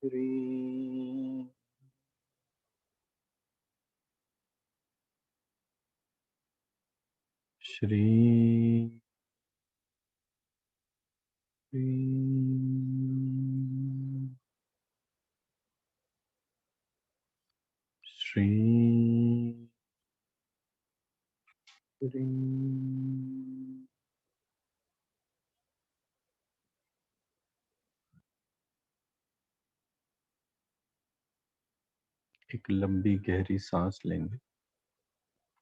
ह्रीं श्रीं ह्रीं श्रीं ह्रीं। एक लंबी गहरी सांस लेंगे,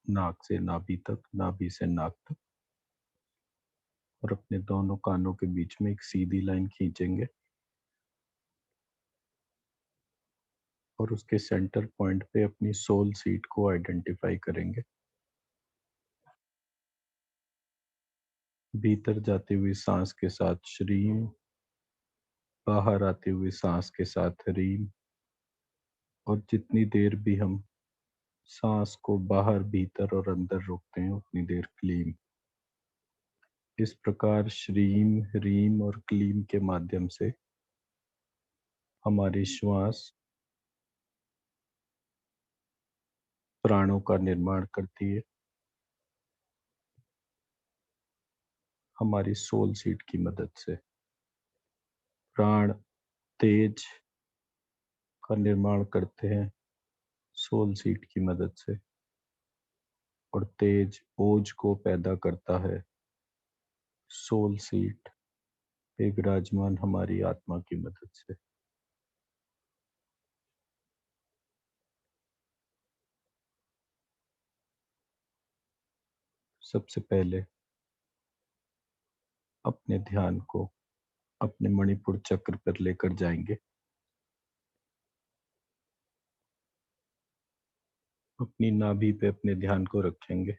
नाक से नाभि तक, नाभि से नाक तक, और अपने दोनों कानों के बीच में एक सीधी लाइन खींचेंगे और उसके सेंटर पॉइंट पे अपनी सोल सीट को आइडेंटिफाई करेंगे। भीतर जाती हुई सांस के साथ श्रीं, बाहर आती हुई सांस के साथ ह्रीं, और जितनी देर भी हम सांस को बाहर, भीतर और अंदर रोकते हैं उतनी देर क्लीं। इस प्रकार श्रीं, ह्रीं और क्लीं के माध्यम से हमारी श्वास प्राणों का निर्माण करती है, हमारी सोल सीट की मदद से। प्राण तेज का निर्माण करते हैं सोल सीट की मदद से, और तेज ओज को पैदा करता है सोल सीट पे विराजमान हमारी आत्मा की मदद से। सबसे पहले अपने ध्यान को अपने मणिपुर चक्र पर लेकर जाएंगे। अपनी नाभि पे अपने ध्यान को रखेंगे।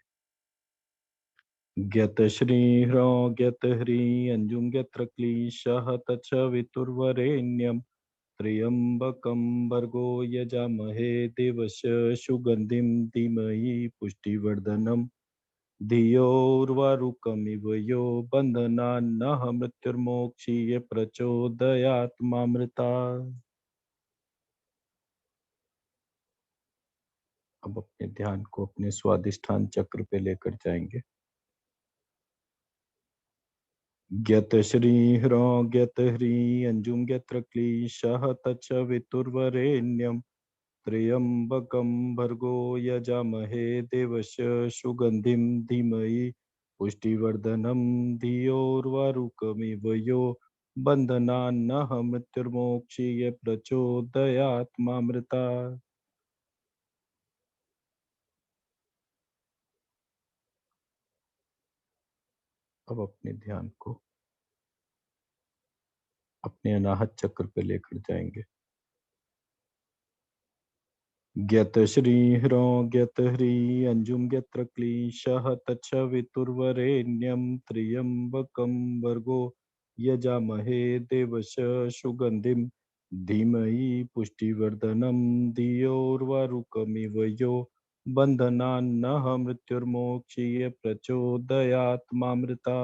ज्ञत श्री ह्रौ ज्ञत ह्रीं अंजुम ज्ञत्र क्लीशः तत्सवितुर्वरेण्यं त्र्यंबकं भर्गो यजामहे देवस्य सुगंधिं धीमहि पुष्टिवर्धनम् धियोर्वारुकमिव यो बन्धनान्नः मृत्युर्मोक्षीय प्रचोदयात् मामृता। अब अपने ध्यान को अपने स्वादिष्ठान चक्र पे लेकर जाएंगे। ज्ञत श्री ह्रौ ज्ञत ह्रीं अंजुम ज्ञत्र क्लीशः तत्सवितुर्वरेण्यं त्र्यंबकं भर्गो यजामहे देवस्य सुगंधिं धीमहि पुष्टिवर्धनम् धियोर्वारुकमिव यो बन्धनान्नः मृत्युर्मोक्षीय प्रचोदयात् मामृता। अब अपने ध्यान को अपने अनाहत चक्र पे लेकर जाएंगे। ज्ञत श्री ह्रौ ज्ञत ह्रीं अंजुम ज्ञत्र क्लीशः तत्सवितुर्वरेण्यं त्र्यंबकं भर्गो यजामहे देवस्य सुगंधिं धीमहि पुष्टिवर्धनम् धियोर्वारुकमिव यो बन्धनान्नः मृत्युर्मोक्षीय प्रचोदयात् मामृता।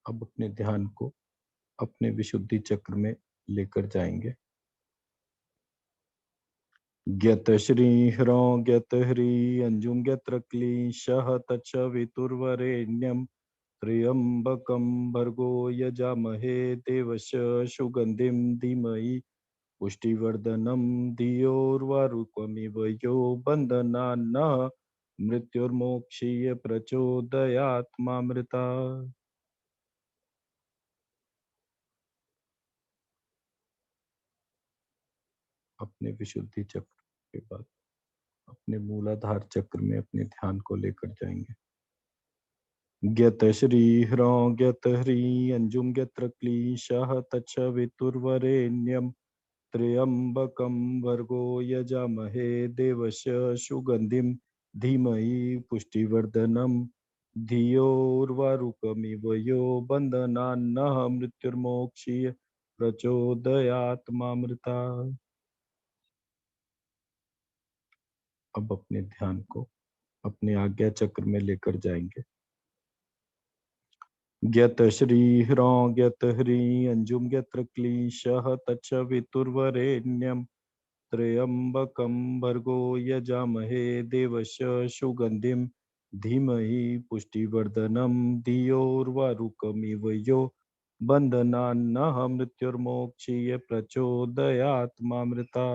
अब अपने ध्यान को अपने विशुद्धि चक्र में लेकर जाएंगे। ज्ञत श्री ह्रौ ज्ञत ह्रीं अंजुम ज्ञत्र क्लीशः तत्सवितुर्वरेण्यं त्र्यंबकं भर्गो यजामहे देवस्य सुगंधिं धीमहि पुष्टिवर्धनम् धियोर्वारुकमिव यो बन्धनान्नः मृत्युर्मोक्षीय प्रचोदयात् मामृता। अपने विशुद्धि चक्र के बाद अपने मूलाधार चक्र में अपने ध्यान को लेकर जाएंगे। ज्ञत श्री ह्रौ ज्ञत ह्रीं अंजुम ज्ञत्र क्लीशः तत्सवितुर्वरेण्यं त्र्यंबकं भर्गो यजामहे देवस्य सुगंधिं धीमहि पुष्टिवर्धनम् धियोर्वारुकमिव यो बन्धनान्नः मृत्युर्मोक्षीय प्रचोदयात् मामृता। अब अपने ध्यान को अपने आज्ञा चक्र में लेकर जाएंगे। ज्ञत श्री ह्रौं ज्ञत ह्री अंजुम ज्ञत्र क्लीशः तच्च वितुर्वरेण्यं त्र्यंबकं भर्गो यजामहे देवस्य सुगंधिं धीमहि पुष्टिवर्धनम् धियोर्वारुकमिव यो बंधनान्नः मृत्युर्मोक्षीय प्रचोदयात् मामृता।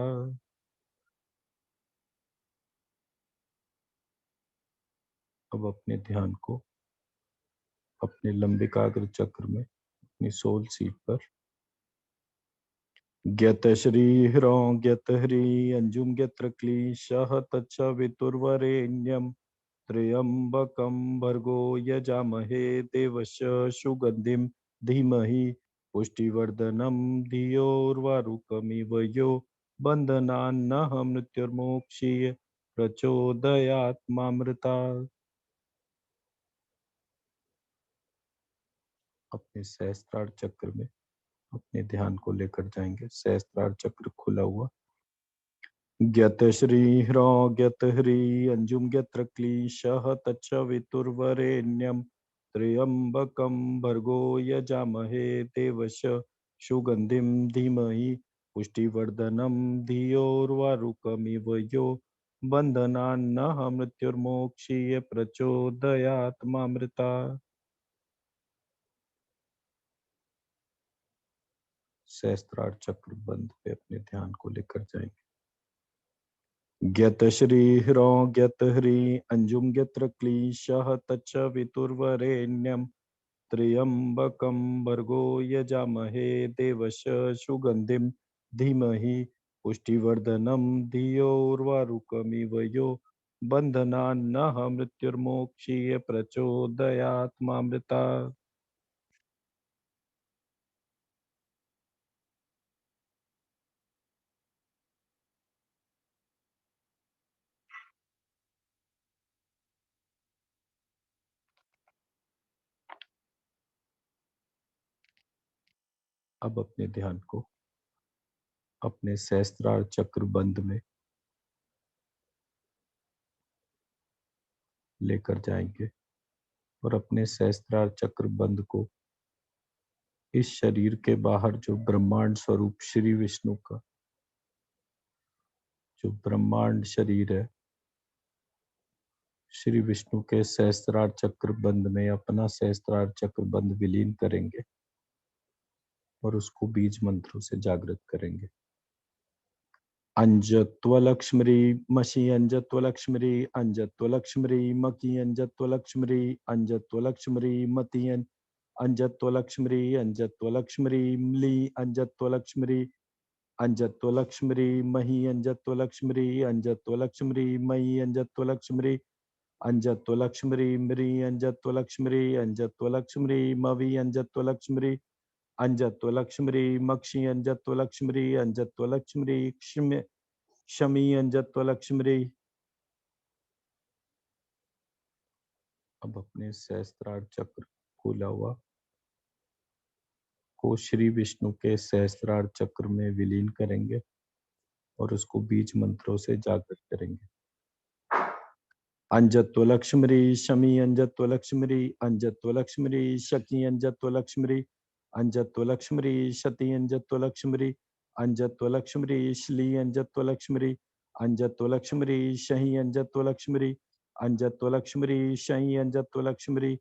अब अपने ध्यान को अपने लंबिकाग्र चक्र में अपनी सोल सीट पर ज्ञत श्री ह्रौं ज्ञत ह्री अंजुम ज्ञत्र क्लीशः तच्च वितुर्वरेण्यं त्र्यंबकं भर्गो यजामहे देवस्य सुगंधिं धीमहि पुष्टिवर्धनम् धियोर्वारुकमिव यो बंधनान्नः मृत्युर्मोक्षीय प्रचोदयात् मामृता। अपने सहस्त्रार चक्र में अपने ध्यान को लेकर जाएंगे। सहस्त्रार चक्र खुला हुआ। ज्ञत श्री ह्रौं ज्ञत ह्री अंजुम ज्ञत्र क्लीशः तच्च वितुर्वरेण्यं त्र्यंबकं भर्गो यजामहे देवस्य सुगंधिं धीमहि पुष्टिवर्धनम् धियोर्वारुकमिव यो बंधनान्नः मृत्युर्मोक्षीय प्रचोदयात् मामृता। सहस्त्रार चक्र बंद पे अपने ध्यान को लेकर जाएंगे। ज्ञत श्री ह्रौं ज्ञत ह्री अंजुम ज्ञत्र क्लीशः तच्च वितुर्वरेण्यं त्र्यंबकं भर्गो यजामहे देवस्य सुगंधिं धीमहि पुष्टिवर्धनम् धियोर्वारुकमिव यो बंधनान्नः मृत्युर्मोक्षीय प्रचोदयात् मामृता। अब अपने ध्यान को अपने सहस्त्रार चक्र बंद में लेकर जाएंगे और अपने सहस्त्रार चक्र बंद को इस शरीर के बाहर जो ब्रह्मांड स्वरूप श्री विष्णु का जो ब्रह्मांड शरीर है, श्री विष्णु के सहस्त्रार चक्र बंद में अपना सहस्त्रार चक्र बंद विलीन करेंगे और उसको बीज मंत्रों से जागृत करेंगे। अंजत्वलक्ष्मी मशी अंजत्वलक्ष्मी अंजत्वलक्ष्मी मकी अंजत्वलक्ष्मी अंजत्वलक्ष्मी मती अंजत्वलक्ष्मी अंजत्वलक्ष्मी म्ली अंजत्वलक्ष्मी अंजत्वलक्ष्मी मही अंजत्वलक्ष्मी अंजत्वलक्ष्मी मयी अंजत्वलक्ष्मी अंजत्वलक्ष्मी म्री अंजत्वलक्ष्मी अंजत्वलक्ष्मी मवि अंजत्वलक्ष्मी अंजत्वलक्ष्मी मक्षी अंजत्वलक्ष्मी अंजत्वलक्ष्मी क्षम्य शमी अंजत्वलक्ष्मी। अब अपने सहस्त्रार चक्र खोला हुआ को श्री विष्णु के सहस्त्रार चक्र में विलीन करेंगे और उसको बीज मंत्रों से जागृत करेंगे। अंजत्वलक्ष्मी शमी अंजत्वलक्ष्मी अंजत्वलक्ष्मी शकी अंजत्वलक्ष्मी अंजत्वलक्ष्मी शती अंजत्वलक्ष्मी अंजत्वलक्ष्मी श्ली अंजत्वलक्ष्मी अंजत्वलक्ष्मी शही अंजत्वलक्ष्मी अंजत्वलक्ष्मी शही अंजत्वलक्ष्मी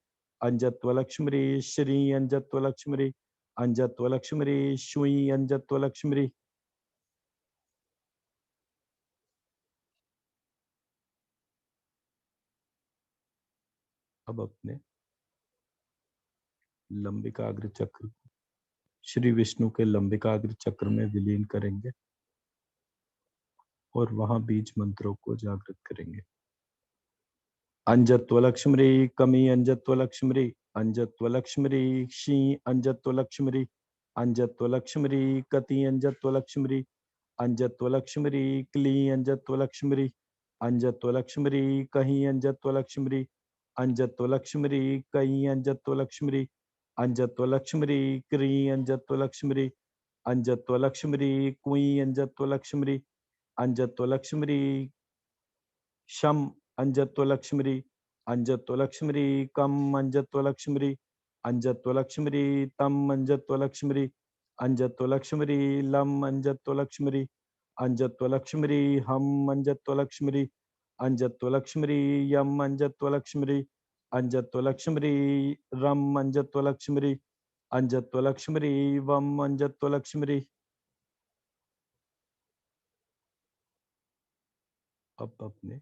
अंजत्वलक्ष्मी श्री अंजत्वलक्ष्मी अंजत्वलक्ष्मी शुई अंजत्वलक्ष्मी। अब अपने लंबिकाग्र चक्र श्री विष्णु के लंबिकाग्र चक्र में विलीन करेंगे और वहां बीज मंत्रों को जागृत करेंगे। अंजत्वलक्ष्मी कमी अंजत्वलक्ष्मी अंजत्वलक्ष्मी शी अंजत्वलक्ष्मी अंजत्वलक्ष्मी कति अंजत्वलक्ष्मी अंजत्वलक्ष्मी क्ली अंजत्वलक्ष्मी अंजत्वलक्ष्मी कहीं अंजत्वलक्ष्मी अंजत्वलक्ष्मी कहीं अंजत्वलक्ष्मी अंजत्वलक्ष्मी क्री अंजत्वलक्ष्मी अंजत्वलक्ष्मी कुई अंजत्वलक्ष्मी अंजत्वलक्ष्मी शम अंजत्वलक्ष्मी अंजत्वलक्ष्मी कम अंजत्वलक्ष्मी अंजत्वलक्ष्मी तम अंजत्वलक्ष्मी अंजत्वलक्ष्मी लम अंजत्वलक्ष्मी अंजत्वलक्ष्मी हम अंजत्वलक्ष्मी अंजत्वलक्ष्मी यम अंजत्वलक्ष्मी अंजत्वलक्ष्मी रम अंजत्वलक्ष्मी अंजत्वलक्ष्मी वम अंजत्वलक्ष्मी। अब अपने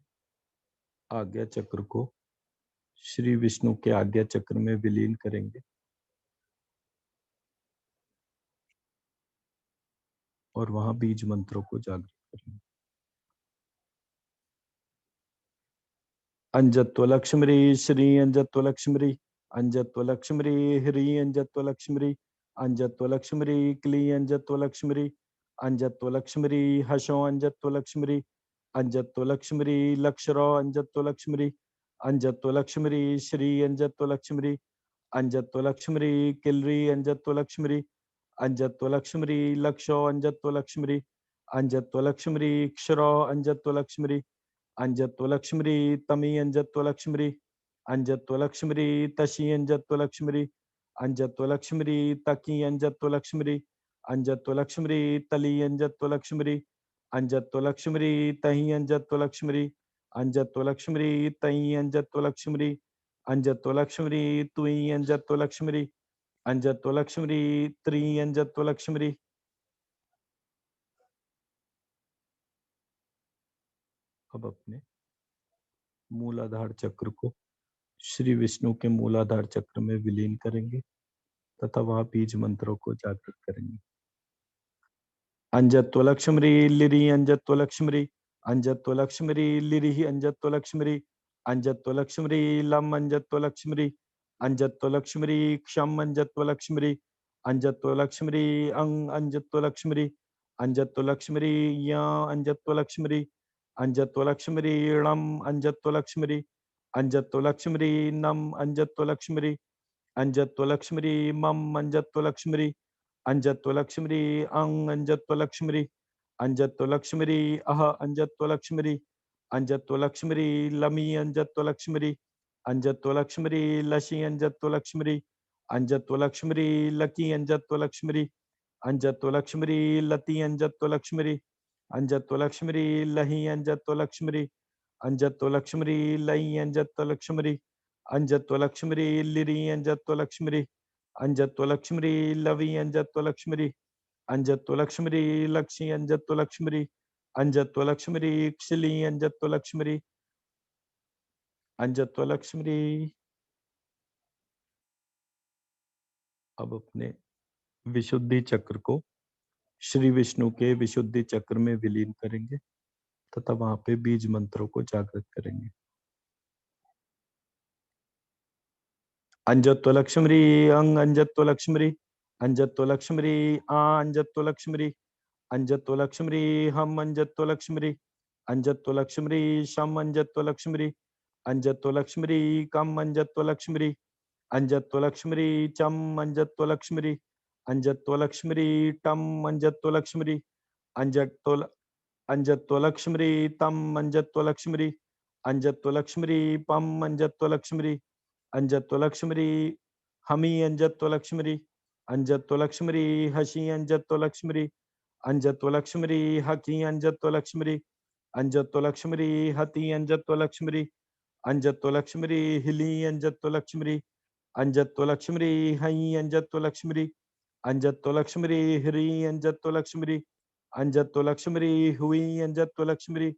आज्ञा चक्र को श्री विष्णु के आज्ञा चक्र में विलीन करेंगे और वहां बीज मंत्रों को जागृत करेंगे। अंजत्वलक्ष्मी श्री अंजत्वलक्ष्मी अंजत्वलक्ष्मी ह्री अंजत्वलक्ष्मी अंजत्वलक्ष्मी क्ली अंजत्वलक्ष्मी अंजत्वलक्ष्मी हशो अंजत्वलक्ष्मी अंजत्वलक्ष्मी लक्षरो अंजत्वलक्ष्मी अंजत्वलक्ष्मी श्री अंजत्वलक्ष्मी अंजत्वलक्ष्मी किलरी अंजत्वलक्ष्मी अंजत्वलक्ष्मी लक्षो अंजत्वलक्ष्मी अंजत्वलक्ष्मी क्षरो अंजत्वलक्ष्मी अंजत्वलक्ष्मी तमी अंजत्वलक्ष्मी अंजत्वलक्ष्मी तशी अंजत्वलक्ष्मी अंजत्वलक्ष्मी तकी अंजत्वलक्ष्मी अंजत्वलक्ष्मी तली अंजत्वलक्ष्मी अंजत्वलक्ष्मी तही अंजत्वलक्ष्मी अंजत्वलक्ष्मी तई अंजत्वलक्ष्मी अंजत्वलक्ष्मी तुई अंजत्वलक्ष्मी अंजत्वलक्ष्मी त्री अंजत्वलक्ष्मी। अब अपने मूलाधार चक्र को श्री विष्णु के मूलाधार चक्र में विलीन करेंगे तथा वहां बीज मंत्रों को जागृत करेंगे। अंजत्वलक्ष्मी लिरि अंजत्वलक्ष्मी अंजत्वलक्ष्मी लिरि अंजत्वलक्ष्मी अंजत्वलक्ष्मी लम अंजत्वलक्ष्मी अंजत्वलक्ष्मी क्षम अंजत्वलक्ष्मी अंजत्वलक्ष्मी अंग अंजत्वलक्ष्मी अंजत्वलक्ष्मी या अंजत्वलक्ष्मी अंजत्वलक्ष्मी णम अंजत्वलक्ष्मी अंजत्वलक्ष्मी नम अंजत्वलक्ष्मी अंजत्वलक्ष्मी मम अंजत्वलक्ष्मी अंजत्वलक्ष्मी अंग अंजत्वलक्ष्मी अंजत्वलक्ष्मी अह अंजत्वलक्ष्मी अंजत्वलक्ष्मी लमी अंजत्वलक्ष्मी अंजत्वलक्ष्मी लशी अंजत्वलक्ष्मी अंजत्वलक्ष्मी लकी अंजत्वलक्ष्मी अंजत्वलक्ष्मी लती अंजत्वलक्ष्मी अंजत्वलक्ष्मी लही अंजत्वलक्ष्मी अंजत्वलक्ष्मी लई अंजत्वलक्ष्मी अंजत्वलक्ष्मी लिरि अंजत्वलक्ष्मी अंजत्वलक्ष्मी लवि अंजत्वलक्ष्मी अंजत्वलक्ष्मी लक्ष्मी अंजत्वलक्ष्मी अंजत्वलक्ष्मी क्षिली अंजत्वलक्ष्मी अंजत्वलक्ष्मी। अब अपने विशुद्धि चक्र को श्री विष्णु के विशुद्धि चक्र में विलीन करेंगे तथा वहां पे बीज मंत्रों को जागृत करेंगे। अंजत्वलक्ष्मी अंग अंजत्वलक्ष्मी अंजत्वलक्ष्मी आ अंजत्वलक्ष्मी अंजत्वलक्ष्मी हम अंजत्वलक्ष्मी अंजत्वलक्ष्मी शम अंजत्वलक्ष्मी अंजत्वलक्ष्मी कम अंजत्वलक्ष्मी अंजत्वलक्ष्मी चम अंजत्वलक्ष्मी अंजत्वलक्ष्मी टम अंजत्वलक्ष्मी अंजत्वल अंजत्वलक्ष्मी तम अंजत्वलक्ष्मी अंजत्वलक्ष्मी पम अंजत्वलक्ष्मी अंजत्वलक्ष्मी हमी अंजत्वलक्ष्मी अंजत्वलक्ष्मी हसी अंजत्वलक्ष्मी अंजत्वलक्ष्मी हकी अंजत्वलक्ष्मी अंजत्वलक्ष्मी हति अंजत्वलक्ष्मी अंजत्वलक्ष्मी हिली अंजत्वलक्ष्मी अंजत्वलक्ष्मी हई अंजत्वलक्ष्मी अंजत्वलक्ष्मी ह्री अंजत्वलक्ष्मी अंजत्वलक्ष्मी हुई अंजत्वलक्ष्मी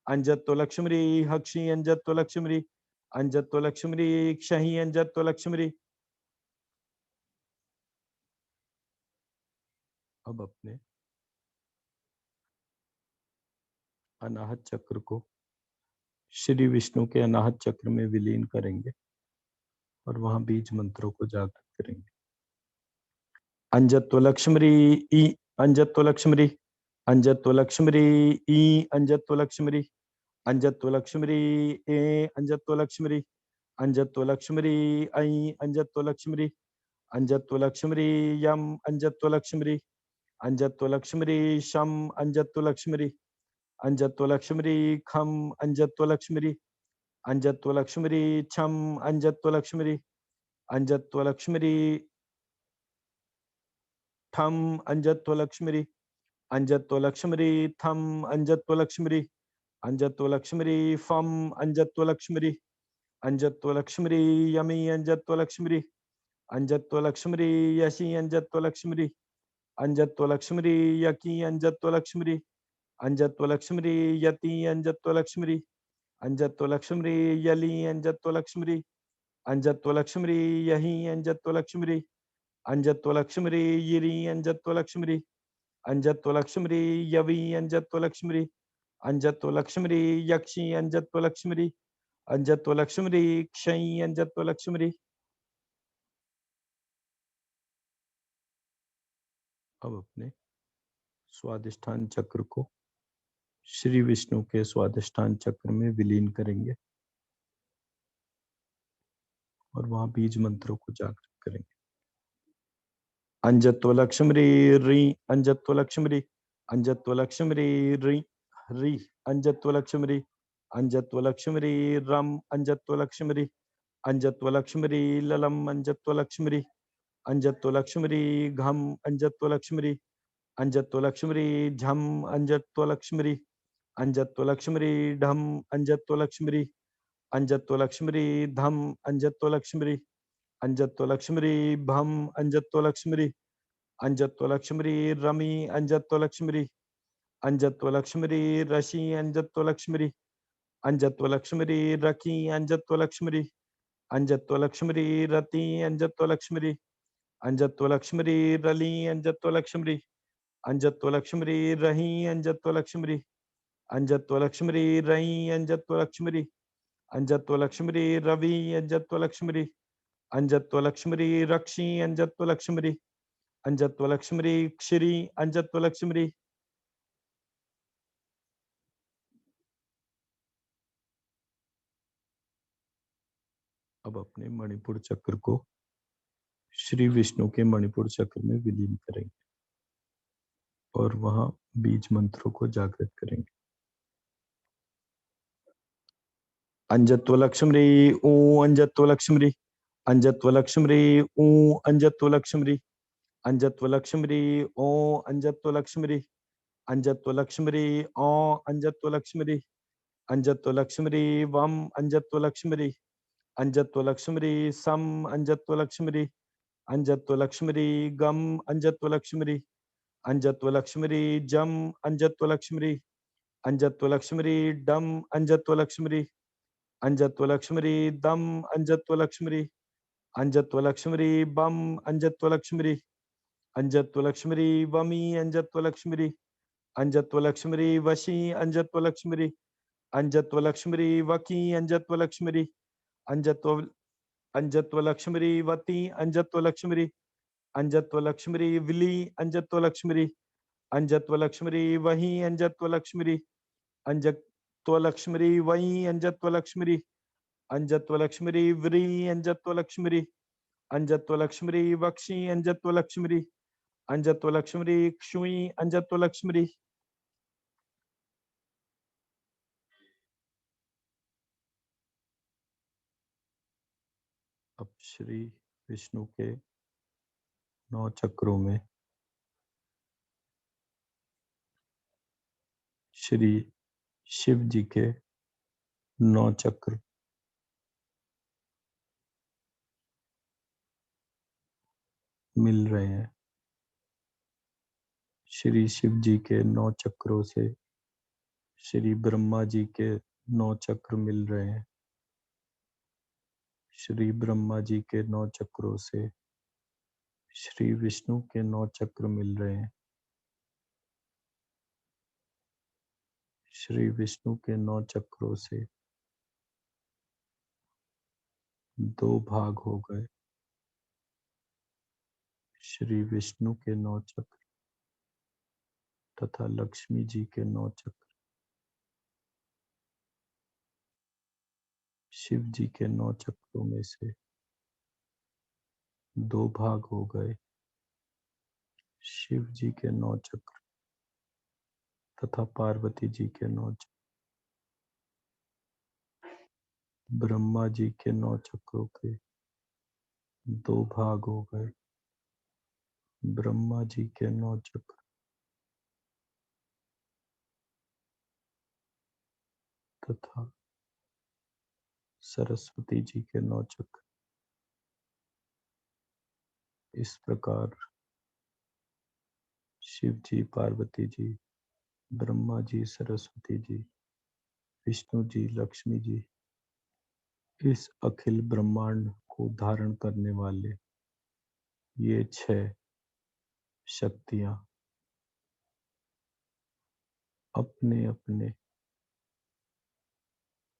अंजत्वलक्ष्मी हक्षी अंजत्वलक्ष्मी अंजत्वलक्ष्मी क्षही अंजत्वलक्ष्मी। अब अपने अनाहत चक्र को श्री विष्णु के अनाहत चक्र में विलीन करेंगे और वहां बीज मंत्रों को जागृत करेंगे। अंजत्वलक्ष्मी ई अंजत्वलक्ष्मी अंजत्वलक्ष्मी ई अंजत्वलक्ष्मी अंजत्वलक्ष्मी ए अंजत्वलक्ष्मी अंजत्वलक्ष्मी ऐ अंजत्वलक्ष्मी अंजत्वलक्ष्मी यम अंजत्वलक्ष्मी अंजत्वलक्ष्मी शम अंजत्वलक्ष्मी अंजत्वलक्ष्मी खम अंजत्वलक्ष्मी अंजत्वलक्ष्मी छम अंजत्वलक्ष्मी अंजत्वलक्ष्मी ठम अंजत्वलक्ष्मी अंजत्वलक्ष्मी थम अंजत्वलक्ष्मी अंजत्वलक्ष्मी फम अंजत्वलक्ष्मी अंजत्वलक्ष्मी यमी अंजत्वलक्ष्मी अंजत्वलक्ष्मी यशी अंजत्वलक्ष्मी अंजत्वलक्ष्मी यकी अंजत्वलक्ष्मी अंजत्वलक्ष्मी यति अंजत्वलक्ष्मी अंजत्वलक्ष्मी यली अंजत्वलक्ष्मी अंजत्वलक्ष्मी यही अंजत्वलक्ष्मी अंजत्वलक्ष्मी यिरी अंजत्वलक्ष्मी अंजत्वलक्ष्मी यवि अंजत्वलक्ष्मी अंजत्वलक्ष्मी यक्षि अंजत्वलक्ष्मी अंजत्वलक्ष्मी क्षयी अंजत्वलक्ष्मी। अब अपने स्वादिष्ठान चक्र को श्री विष्णु के स्वादिष्ठान चक्र में विलीन करेंगे और वहां बीज मंत्रों को जागृत करेंगे। अंजत्वलक्ष्मी री अंजत्वलक्ष्मी अंजत्वलक्ष्मी री री अंजत्वलक्ष्मी अंजत्वलक्ष्मी रम अंजत्वलक्ष्मी अंजत्वलक्ष्मी ललम अंजत्वलक्ष्मी अंजत्वलक्ष्मी घम अंजत्वलक्ष्मी अंजत्वलक्ष्मी झम अंजत्वलक्ष्मी अंजत्वलक्ष्मी ढम अंजत्वलक्ष्मी अंजत्वलक्ष्मी धम अंजत्वलक्ष्मी अंजत्वलक्ष्मी भम अंजत्वलक्ष्मी अंजत्वलक्ष्मी रमी अंजत्वलक्ष्मी अंजत्वलक्ष्मी रशी अंजत्वलक्ष्मी अंजत्वलक्ष्मी रकी अंजत्वलक्ष्मी अंजत्वलक्ष्मी रति अंजत्वलक्ष्मी अंजत्वलक्ष्मी रली अंजत्वलक्ष्मी अंजत्वलक्ष्मी रही अंजत्वलक्ष्मी अंजत्वलक्ष्मी रही अंजत्वलक्ष्मी अंजत्वलक्ष्मी रवि अंजत्वलक्ष्मी अंजत्वलक्ष्मी रक्षी अंजत्वलक्ष्मी अंजत्वलक्ष्मी क्षिरी अंजत्वलक्ष्मी। अब अपने मणिपुर चक्र को श्री विष्णु के मणिपुर चक्र में विलीन करेंगे और वहां बीज मंत्रों को जागृत करेंगे। अंजत्वलक्ष्मी ऊ अंजत्वलक्ष्मी अंजत्वलक्ष्मी ऊ अंजत्वलक्ष्मी अंजत्वलक्ष्मी ओ अंजत्वलक्ष्मी अंजत्वलक्ष्मी ओ अंजत्वलक्ष्मी अंजत्वलक्ष्मी वम अंजत्वलक्ष्मी अंजत्वलक्ष्मी सम अंजत्वलक्ष्मी अंजत्वलक्ष्मी गम अंजत्वलक्ष्मी अंजत्वलक्ष्मी जम अंजत्वलक्ष्मी अंजत्वलक्ष्मी डम अंजत्वलक्ष्मी अंजत्वलक्ष्मी दम अंजत्वलक्ष्मी अंजत्वलक्ष्मी बम अंजत्वलक्ष्मी अंजत्वलक्ष्मी वमी अंजत्वलक्ष्मी अंजत्वलक्ष्मी वशी अंजत्वलक्ष्मी अंजत्वलक्ष्मी वकी अंजत्वलक्ष्मी अंजत्व अंजत्वलक्ष्मी वती अंजत्वलक्ष्मी अंजत्वलक्ष्मी विली अंजत्वलक्ष्मी अंजत्वलक्ष्मी वही अंजत्वलक्ष्मी अंजत्वलक्ष्मी वही अंजत्वलक्ष्मी अंजत्वलक्ष्मी व्री अंजत्वलक्ष्मी अंजत्वलक्ष्मी वक्षी अंजत्वलक्ष्मी अंजत्वलक्ष्मी क्षुई अंजत्वलक्ष्मी। अब श्री विष्णु के 9 चक्रों में श्री शिव जी के 9 चक्र मिल रहे हैं। श्री शिव जी के 9 चक्रों से श्री ब्रह्मा जी के 9 चक्र मिल रहे हैं। श्री ब्रह्मा जी के 9 चक्रों से श्री विष्णु के 9 चक्र मिल रहे हैं। श्री विष्णु के 9 चक्रों से 2 भाग हो गए। श्री विष्णु के 9 चक्र तथा लक्ष्मी जी के 9 चक्र शिव जी के 9 चक्रों में से 2 भाग हो गए। शिव जी के 9 चक्र तथा पार्वती जी के 9 चक्र ब्रह्मा जी के 9 चक्रों के दो भाग हो गए। ब्रह्मा जी के 9 चक्र तथा सरस्वती जी के 9 चक्र। इस प्रकार शिव जी, पार्वती जी, ब्रह्मा जी, सरस्वती जी, विष्णु जी, लक्ष्मी जी, इस अखिल ब्रह्मांड को धारण करने वाले ये 6 शक्तियां अपने अपने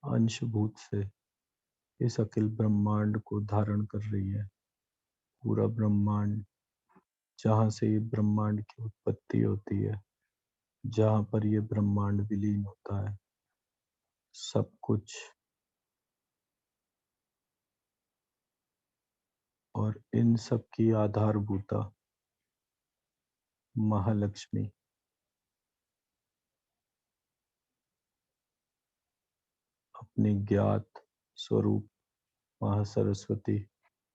अंशभूत से इस अखिल ब्रह्मांड को धारण कर रही है। पूरा ब्रह्मांड, जहाँ से ये ब्रह्मांड की उत्पत्ति होती है, जहाँ पर ये ब्रह्मांड विलीन होता है, सब कुछ, और इन सब की आधारभूता महालक्ष्मी, अपने ज्ञात स्वरूप महासरस्वती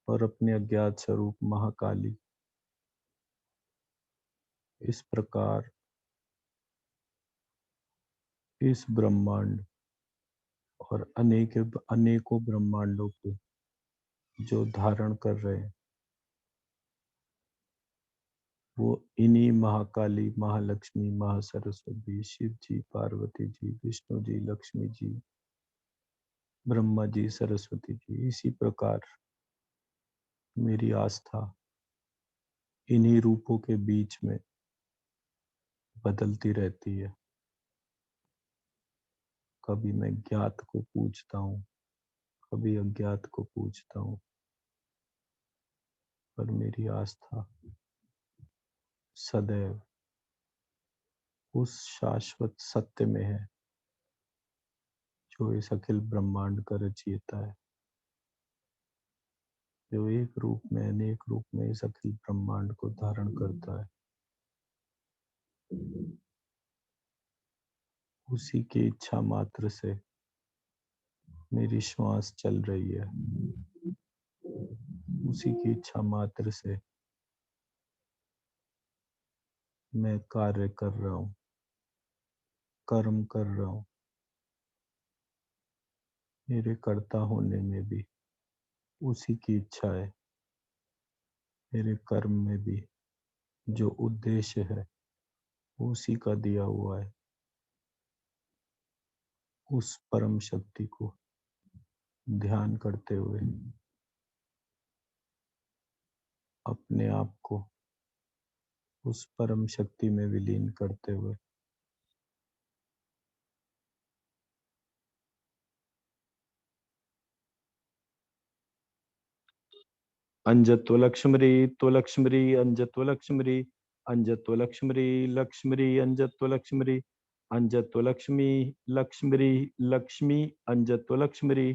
और अपने अज्ञात स्वरूप महाकाली, इस प्रकार इस ब्रह्मांड और अनेकों ब्रह्मांडों को जो धारण कर रहे हैं, वो इन्हीं महाकाली, महालक्ष्मी, महासरस्वती, शिव जी, पार्वती जी, विष्णु जी, लक्ष्मी जी, ब्रह्मा जी, सरस्वती जी। इसी प्रकार मेरी आस्था इन्हीं रूपों के बीच में बदलती रहती है। कभी मैं ज्ञात को पूजता हूँ, कभी अज्ञात को पूजता हूँ, पर मेरी आस्था सदैव उस शाश्वत सत्य में है जो इस अखिल ब्रह्मांड का रचयिता है, जो एक रूप में अनेक रूप में इस अखिल ब्रह्मांड को धारण करता है। उसी की इच्छा मात्र से मेरी श्वास चल रही है, उसी की इच्छा मात्र से मैं कार्य कर रहा हूँ, कर्म कर रहा हूँ। मेरे कर्ता होने में भी उसी की इच्छा है, मेरे कर्म में भी जो उद्देश्य है उसी का दिया हुआ है। उस परम शक्ति को ध्यान करते हुए, अपने आप को उस परम शक्ति में विलीन करते हुए, अंजत्व लक्ष्मरी तो लक्ष्मरी अंजत्व लक्ष्मरी अंजत्व लक्ष्मरी लक्ष्मरी अंजत्व लक्ष्मरी अंजत्व लक्ष्मी लक्ष्मरी लक्ष्मी अंजत्व लक्ष्मरी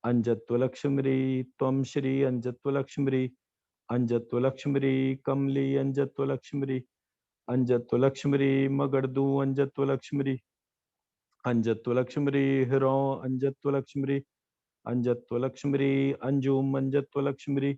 अंजत्व लक्ष्मरी त्वं श्री अंजत्व लक्ष्मरी अंजत्व लक्ष्मरी कमली अंजत्व लक्ष्मरी अंजत्व लक्ष्मरी मगरदू अंजत्व लक्ष्मरी अंजत्व लक्ष्मरी हिरो अंजत्व लक्ष्मरी अंजत्व लक्ष्मरी अंजुम अंजत्व लक्ष्मरी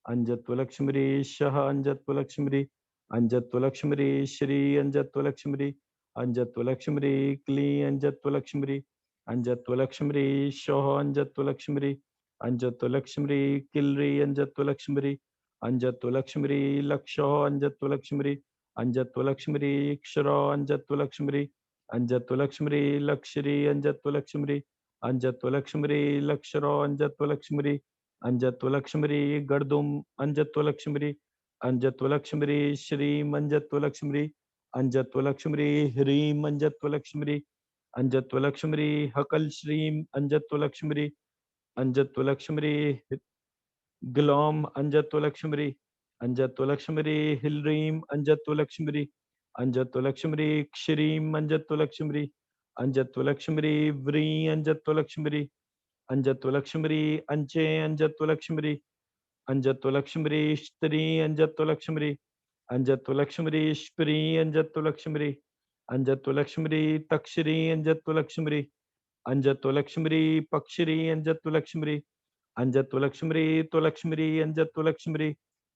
अंजत्व लक्ष्मरी शह अंजत्व लक्ष्मरी अंजत्व लक्ष्मरी श्री अंजत्व लक्ष्मरी अंजत्व लक्ष्मरी क्ली अंजत्व लक्ष्मरी अंजत्व लक्ष्मरी शोह अंजत्व लक्ष्मरी अंजत्व लक्ष्मरी किलरी अंजत्व लक्ष्मरी अंजत्व लक्ष्मरी लक्षो अंजत्व लक्ष्मरी अंजत्व लक्ष्मरी क्षरो अंजत्व लक्ष्मरी अंजत्व लक्ष्मरी लक्ष्री अंजत्व लक्ष्मरी अंजत्व लक्ष्मरी लक्षरो अंजत्व लक्ष्मरी अंजत्व लक्ष्मरी गर्दुम अंजत्व लक्ष्मरी अंजत्व लक्ष्मरी श्रीम अंजत्व लक्ष्मरी अंजत्व लक्ष्मरी ह्रीम अंजत्व लक्ष्मरी अंजत्व लक्ष्मरी हकल श्रीम अंजत्व लक्ष्मरी अंजत्व लक्ष्मरी ग्लौम अंजत्व लक्ष्मरी अंजत्व लक्ष्मरी हिलरीम अंजत्व लक्ष्मरी अंजत्व लक्ष्मरी क्षरीम अंजत्व लक्ष्मरी अंजत्व लक्ष्मरी व्री अंजत्व लक्ष्मरी अंजत्व लक्ष्मरी अंचे अंजत्व लक्ष्मरी अंजत्व लक्ष्मरी स्त्री अंजत्व लक्ष्मरी अंजत्व लक्ष्मरी स्प्री अंजत्व लक्ष्मरी अंजत्व लक्ष्मरी तक्षरी अंजत्व लक्ष्मरी अंजत्व लक्ष्मरी पक्षरी अंजत्व लक्ष्मरी अंजत्वलक्ष्मी त्वलक्ष्मी अंजत्वलक्ष्मी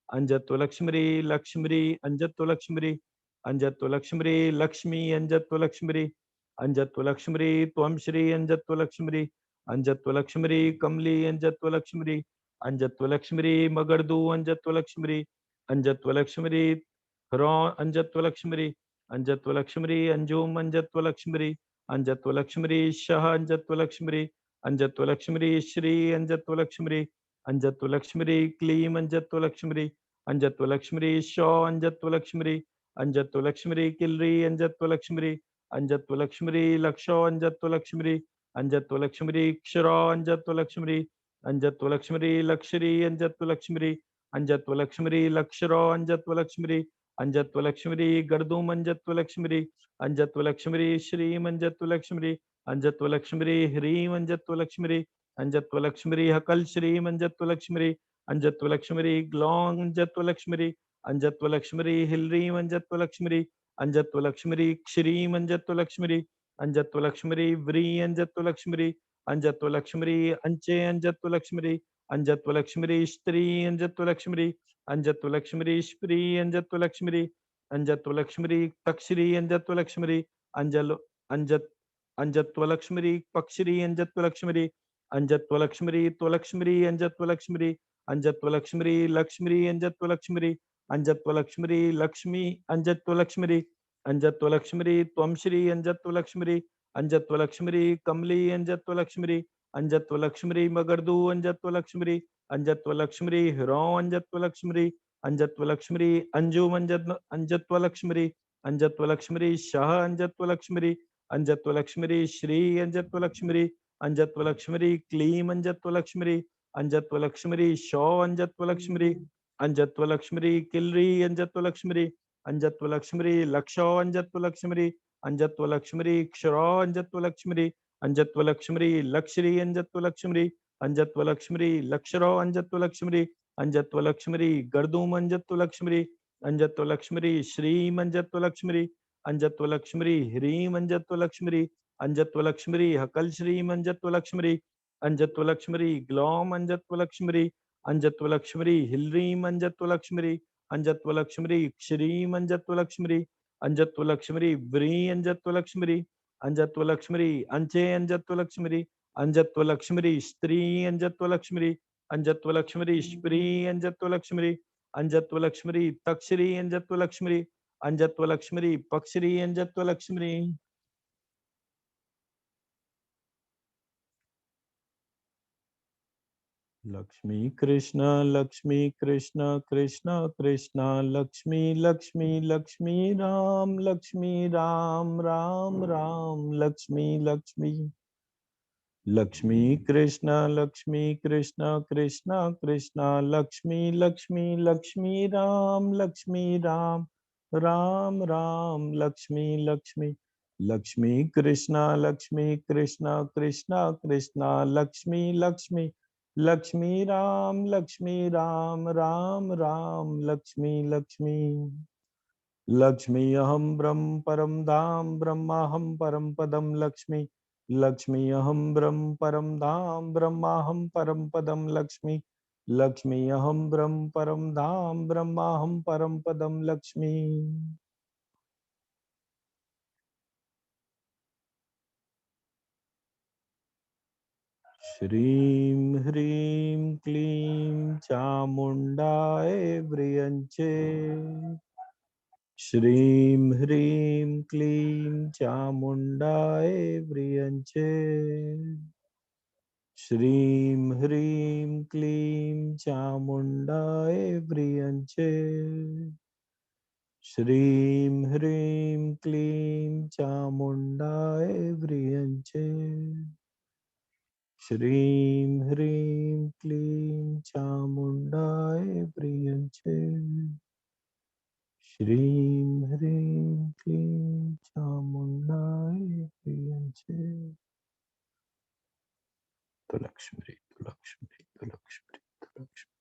अंजत्वलक्ष्मी लक्ष्मी अंजत्वलक्ष्मी अंजत्वलक्ष्मी लक्ष्मी अंजत्वलक्ष्मी अंजत्वलक्ष्मी त्वं श्री अंजत्वलक्ष्मी अंजत्वलक्ष्मी कमली अंजत्वलक्ष्मी अंजत्वलक्ष्मी मगरदू अंजत्वलक्ष्मी अंजत्वलक्ष्मी ह्रौ अंजत्वलक्ष्मी अंजत्वलक्ष्मी अंजुम अंजत्वलक्ष्मी अंजत्वलक्ष्मी शह अंजत्वलक्ष्मी अंजत्वलक्ष्मी श्री अंजत्वलक्ष्मी अंजत्वलक्ष्मी क्लीम अंजत्वलक्ष्मी अंजत्वलक्ष्मी शौ अंजत्वलक्ष्मी अंजत्वलक्ष्मी किल्री अंजत्वलक्ष्मी अंजत्वलक्ष्मी लक्षौ अंजत्वलक्ष्मी अंजत्वलक्ष्मी क्षरौ अंजत्वलक्ष्मी अंजत्वलक्ष्मी लक्ष्मी अंजत्वलक्ष्मी अंजत्वलक्ष्मी लक्षरौ अंजत्वलक्ष्मी अंजत्वलक्ष्मी गर्दुम अंजत्वलक्ष्मी अंजत्वलक्ष्मी श्रीम अंजत्वलक्ष्मी अंजत्वलक्ष्मी ह्रीम अंजत्वलक्ष्मी अंजत्वलक्ष्मी हकल श्रीम अंजत्वलक्ष्मी अंजत्वलक्ष्मी ग्लौं अंजत्वलक्ष्मी अंजत्वलक्ष्मी हिल्रीम अंजत्वलक्ष्मी अंजत्वलक्ष्मी क्षरीम अंजत्वलक्ष्मी अंजत्वलक्ष्मी व्री अंजत्वलक्ष्मी अंजत्वलक्ष्मी अंचे अंजत्वलक्ष्मी अंजत्वलक्ष्मी स्त्री अंजत्वलक्ष्मी अंजत्वलक्ष्मी स्त्री अंजत्वलक्ष्मी अंजत्वलक्ष्मी तक्षरी अंजत्वलक्ष्मी अंजल अंजत अंजत्वलक्ष्मी पक्षरी अंजत्वलक्ष्मी अंजत्वलक्ष्मी त्वलक्ष्मी अंजत्वलक्ष्मी अंजत्वलक्ष्मी लक्ष्मी अंजत्वलक्ष्मी अंजत्वलक्ष्मी लक्ष्मी अंजत्वलक्ष्मी अंजत्वलक्ष्मी त्वं श्री अंजत्वलक्ष्मी अंजत्वलक्ष्मी कमली अंजत्वलक्ष्मी अंजत्वलक्ष्मी मगरदू अंजत्वलक्ष्मी अंजत्वलक्ष्मी ह्रौ अंजत्वलक्ष्मी अंजत्वलक्ष्मी अंजुम अंजत्वलक्ष्मी अंजत्वलक्ष्मी शह अंजत्वलक्ष्मी अंजत्वलक्ष्मी श्री अंजत्वलक्ष्मी अंजत्वलक्ष्मी क्लीम अंजत्वलक्ष्मी अंजत्वलक्ष्मी शौ अंजत्वलक्ष्मी अंजत्वलक्ष्मी किल्री अंजत्वलक्ष्मी अंजत्वलक्ष्मी लक्षौ अंजत्वलक्ष्मी अंजत्वलक्ष्मी क्षरौ अंजत्वलक्ष्मी अंजत्वलक्ष्मी लक्ष्मी अंजत्वलक्ष्मी अंजत्वलक्ष्मी लक्षरौ अंजत्वलक्ष्मी अंजत्वलक्ष्मी गर्दुम अंजत्वलक्ष्मी अंजत्वलक्ष्मी श्रीम अंजत्वलक्ष्मी अंजत्वलक्ष्मी ह्रीम अंजत्वलक्ष्मी अंजत्वलक्ष्मी हकल श्रीम अंजत्वलक्ष्मी अंजत्वलक्ष्मी ग्लौम अंजत्वलक्ष्मी अंजत्वलक्ष्मी हिल्रीम अंजत्वलक्ष्मी अंजत्वलक्ष्मी क्षरीम अंजत्वलक्ष्मी अंजत्वलक्ष्मी व्री अंजत्वलक्ष्मी अंजत्वलक्ष्मी अंचे अंजत्वलक्ष्मी अंजत्वलक्ष्मी स्त्री अंजत्वलक्ष्मी अंजत्वलक्ष्मी स्त्री अंजत्वलक्ष्मी अंजत्वलक्ष्मी तक्षरी अंजत्वलक्ष्मी अंजत्वलक्ष्मी पक्षरी अंजत्वलक्ष्मी लक्ष्मी कृष्ण कृष्ण कृष्ण लक्ष्मी लक्ष्मी लक्ष्मी राम राम राम लक्ष्मी लक्ष्मी लक्ष्मी कृष्ण कृष्ण कृष्ण लक्ष्मी राम राम राम लक्ष्मी लक्ष्मी लक्ष्मी कृष्ण कृष्ण लक्ष्मी राम राम राम लक्ष्मी लक्ष्मी लक्ष्मी अहं ब्रह्म परम धाम ब्रह्माहं परम पदम लक्ष्मी लक्ष्मी अहं ब्रह्म परम धाम ब्रह्माहं परम पदम लक्ष्मी लक्ष्मी अहं ब्रह्म परम धाम ब्रह्माहं परम पदम लक्ष्मी श्रीं ह्रीं क्लीं चामुण्डाय व्रियञ्चे श्रीं ह्रीं क्लीं चामुण्डाय व्रियञ्चे श्रीं ह्रीं क्लीं चामुण्डाय व्रियञ्चे श्रीं ह्रीं क्लीं चामुण्डाय व्रियञ्चे श्रीं ह्रीं क्लीं चामुण्डाय व्रियञ्चे श्रीं ह्रीं क्लीं चामुण्डाय व्रियञ्चे तो लक्ष्मी तो लक्ष्मी तो लक्ष्मी तो लक्ष्मी